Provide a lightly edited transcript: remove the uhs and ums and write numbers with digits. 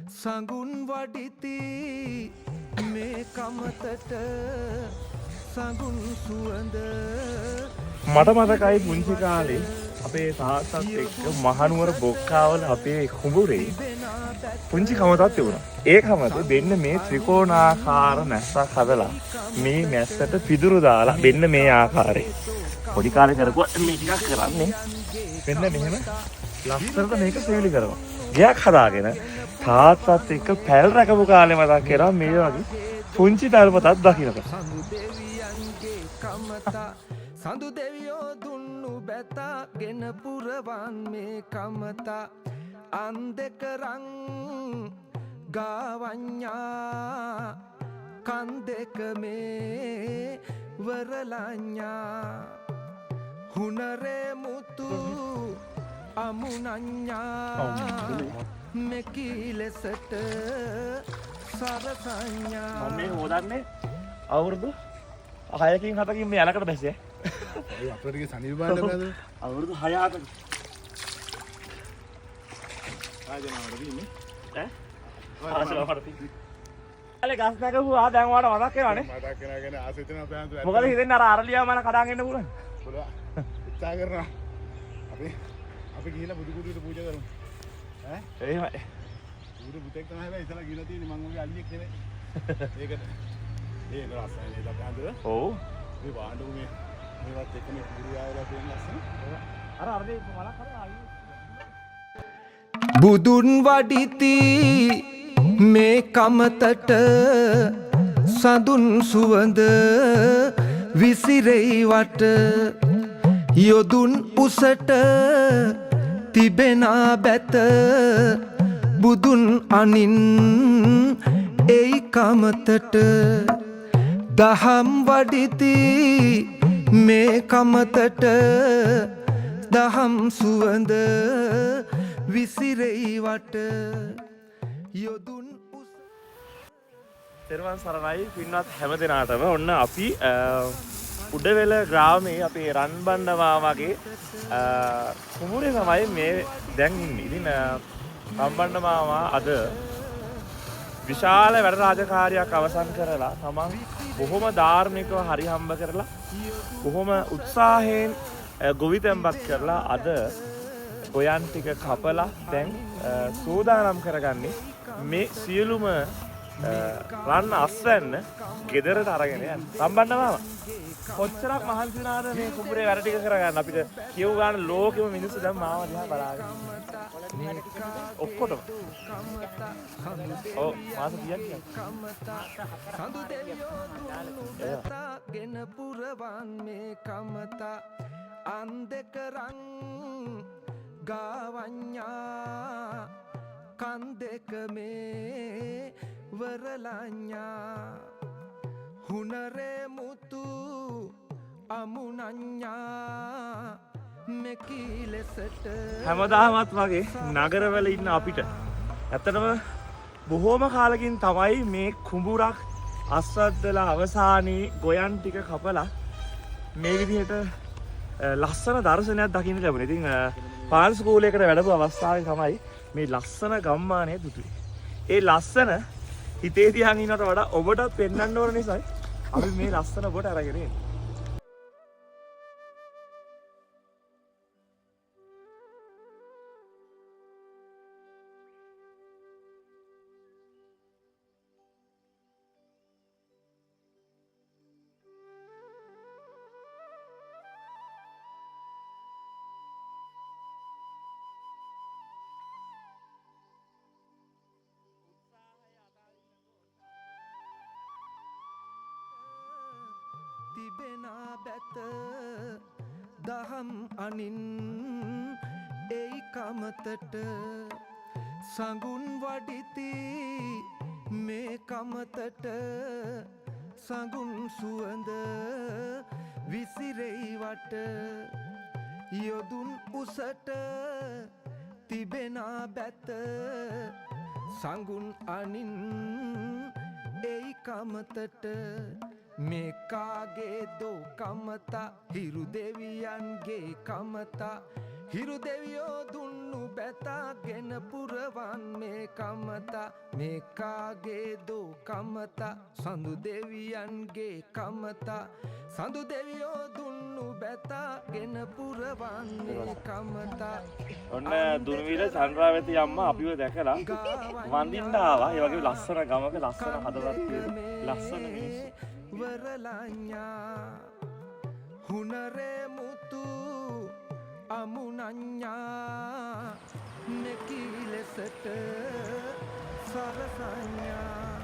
සඟුන් වඩිති මේ කමතට සඟුන් සුවඳ මට මතකයි පුංචි කාලේ අපේ තාත්තත් එක්ක මහනුවර බොක්කාවල අපේ කුඹුරේ පුංචි කමතක් තිබුණා. ඒ කමතේ දෙන්න මේ ත්‍රිකෝණාකාර මැස්සක් හදලා මේ මැස්සට පිදුරු දාලා දෙන්න මේ ආකාරයේ පොඩි කාලේ කරපුවා මේ ටිකක් කරන්නේ මෙන්න මෙහෙම ලස්සනට මේක සෙවිලි කරනවා. ගයක් හදාගෙන තාත්තත් එක්ක පැල් රැකපු කාලේ මතක් කරා මේ වගේ පුංචි තල්පතක් දකින්නට. සඳු දෙවියෝ දුන්නු බැතාගෙන පුරවන් මේ කමතා අන් දෙක රං ගාවඤ්ඤා කන් දෙක මේ වරලඤ්ඤා හුනරේ මුතු අමුණඤ්ඤා මෙකී ලෙසට සරසඤ්ඤා මම මේ හොදන්නේ අවුරුදු 6කින් 7කින් මේ යනකට බැස්සේ ඒ අපිට ටික සනීප බාන්න බෑද අවුරුදු 6-7ක ආයෙනවද ඉන්නේ ඈ ආසලවට අලේ ගස් නැගුවා දැන් වාට මතක් වෙනවනේ මතක් වෙනාගෙන ආසෙත් වෙනවා පෑන්තු මොකද හිතෙන්නේ අර අරලියා මම කඩාගෙන එන්න පුළුවන් පුළුවන් උත්සාහ කරනවා අපි ගිහිල්ලා බුදු කුඩුවට පූජා කරමු ඈ එහෙමයි බුදු පුතෙක් තමයි හැබැයි ඉතලා ගිහිල්ලා තියෙන්නේ මං ඔගේ අලියෙක් නෙමෙයි ඒකට ඒ රසයි නේද පෑන්තු ඔව් මේ වාණ්ඩු මේවත් එක්ක මේ කුඩු ආවලා තියෙන ලස්සන අර අරලේ මලක් හරි ආයි බුදුන් වඩිති මේ කමතට සඳුන් සුවඳ විසිරෙයි වට යොදුන් උසට තිබෙනා බැත බුදුන් අනින් එයි කමතට දහම් වඩිති මේ කමතට දහම් සුවඳ විසිරෙයි වට යොදුන් තෙරුවන් සරණයි පින්වත් හැම දෙනාටම ඔන්න අපි උඩවෙල ග්‍රාමයේ අපේ රන්බණ්ඩවා වගේ කුඹුරේ තමයි මේ දැන් ඉන්නේ. ඉතින් රන්බණ්ඩවා අද විශාල වැඩ රාජකාරියක් අවසන් කරලා තමන් බොහොම ධාර්මිකව හරි හම්බ කරලා බොහොම උත්සාහයෙන් ගොවිතැන්පත් කරලා අද ගොයන් ටික කපලා දැන් සූදානම් කරගන්නේ මේ සියලුම රන් අස්වැන්න ගෙදරට අරගෙන යන්න. රන්බණ්ඩවා කොච්චරක් මහන්සි වුණාද මේ කුඹුරේ වැඩ ටික කරගන්න අපිට කියව ගන්න ලෝකෙම මිනිස්සු දැන් මාව දිහා බලාගෙන ඔක්කොටම ඔව් මාස 30ක් සඳු දෙවියෝගෙන පුරවන් මේ කමතා අන් දෙක රං ගාවඤ්ඤා කන් දෙක මේ වරලඤ්ඤා හුනරේ මුතු අමුණඤ්ඤා මෙකී ලෙසට හැමදාමත් වගේ නගරවල ඉන්න අපිට ඇත්තටම බොහෝම කාලෙකින් තමයි මේ කුඹුරක් අස්වද්දලා අවසානයේ ගොයන් ටික කපලා මේ විදිහට ලස්සන දර්ශනයක් දකින්න ලැබුණා. ඉතින් පාන්ස්කූලයකට වැඩපු අවස්ථාවේ තමයි මේ ලස්සන ගම්මානය දුටුවේ. ඒ ලස්සන හිතේ තියන් ඉන්නට වඩා ඔබටත් පෙන්වන්න ඕන නිසා අපි මේ ලස්සන ඔබට අරගෙන එන්නේ. තිබෙනා බැත දහම් අනින් එයි කමතට සඟුන් වඩිති මේ කමතට සඟුන් සුවඳ විසිරෙයි වට යොදුන් උසට තිබෙනා බැත සඟුන් අනින් එයි කමතට මේ කාගේ දෝ කමතා හිරු දෙවියන්ගේ කමතා හිරු දෙවියෝ දුන්නු බැතාගෙන පුරවන් මේ කමතා මේ කාගේ දෝ කමතා සඳු දෙවියන්ගේ කමතා සඳු දෙවියෝ දුන්නු බැතාගෙන පුරවන් මේ කමතා ඔන්න දුර්විල චන්ද්‍රාවති අම්මා අපිව දැකලා වඳින්න ආවා. ඒ වගේ ලස්සන ගමක ලස්සන හදවත් ලස්සන මිනිස්සු. වරලඤ්ඤා හුනරේ මුතු අමුනඤ්ඤා නෙකී ලෙසට සරසඤ්ඤා